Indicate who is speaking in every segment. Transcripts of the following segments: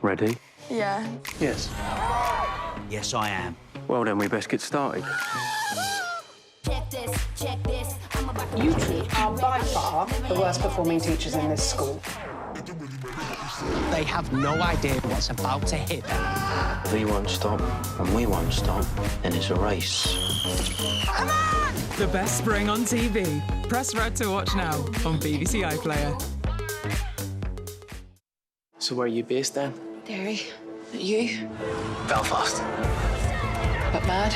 Speaker 1: Ready?
Speaker 2: Yeah.
Speaker 1: Yes.
Speaker 3: Yes, I am.
Speaker 1: Well, then we best get started.
Speaker 4: You two are by far the worst performing teachers in this school.
Speaker 5: They have no idea what's about to hit them.
Speaker 6: If he won't stop and we won't stop, then it's a race.
Speaker 7: Come on! The best spring on TV. Press red to watch now on BBC iPlayer.
Speaker 8: So where are you based then?
Speaker 2: Derry. You?
Speaker 8: Belfast.
Speaker 2: But mad.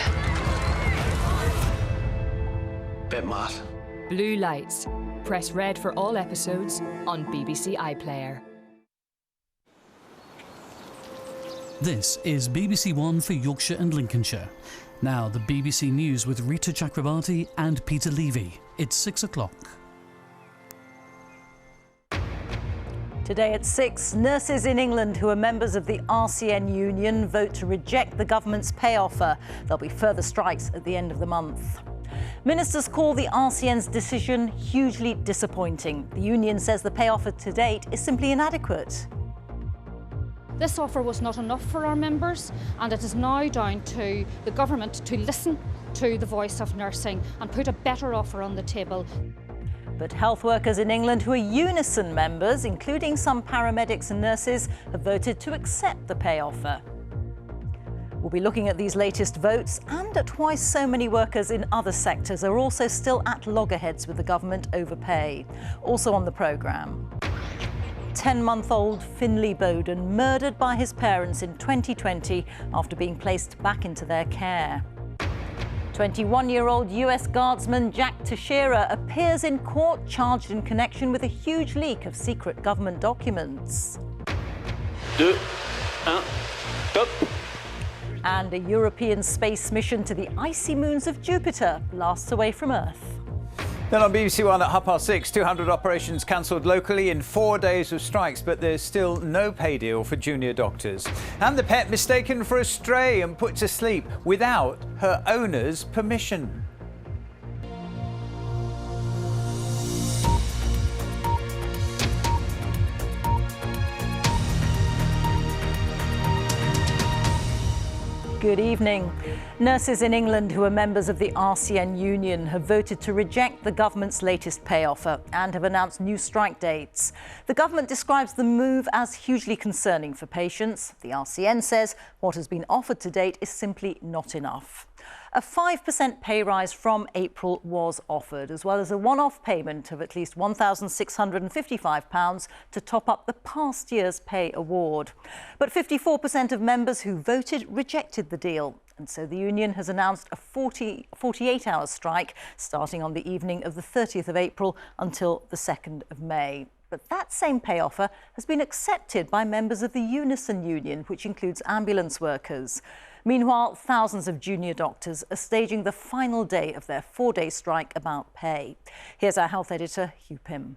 Speaker 8: Bit mad.
Speaker 9: Blue Lights. Press red for all episodes on BBC iPlayer.
Speaker 10: This is BBC One for Yorkshire and Lincolnshire. Now the BBC News with Reeta Chakrabarti and Peter Levy. It's 6 o'clock.
Speaker 11: Today at 6, nurses in England who are members of the RCN union vote to reject the government's pay offer. There'll be further strikes at the end of the month. Ministers call the RCN's decision hugely disappointing. The union says the pay offer to date is simply inadequate.
Speaker 12: This offer was not enough for our members, and it is now down to the government to listen to the voice of nursing and put a better offer on the table.
Speaker 11: But health workers in England who are Unison members, including some paramedics and nurses, have voted to accept the pay offer. We'll be looking at these latest votes and at why so many workers in other sectors are also still at loggerheads with the government over pay. Also on the programme. 10-month-old Finlay Bowden murdered by his parents in 2020 after being placed back into their care. 21-year-old US Guardsman Jack Teixeira appears in court charged in connection with a huge leak of secret government documents. And a European space mission to the icy moons of Jupiter blasts away from Earth.
Speaker 13: Then on BBC One at 6:30, 200 operations cancelled locally in 4 days of strikes, but there's still no pay deal for junior doctors. And the pet mistaken for a stray and put to sleep without her owner's permission.
Speaker 11: Good evening. Nurses in England who are members of the RCN union have voted to reject the government's latest pay offer and have announced new strike dates. The government describes the move as hugely concerning for patients. The RCN says what has been offered to date is simply not enough. A 5% pay rise from April was offered, as well as a one-off payment of at least £1,655 to top up the past year's pay award. But 54% of members who voted rejected the deal. And so the union has announced a 48-hour strike starting on the evening of the 30th of April until the 2nd of May. But that same pay offer has been accepted by members of the Unison union, which includes ambulance workers. Meanwhile, thousands of junior doctors are staging the final day of their 4-day strike about pay. Here's our health editor, Hugh Pym.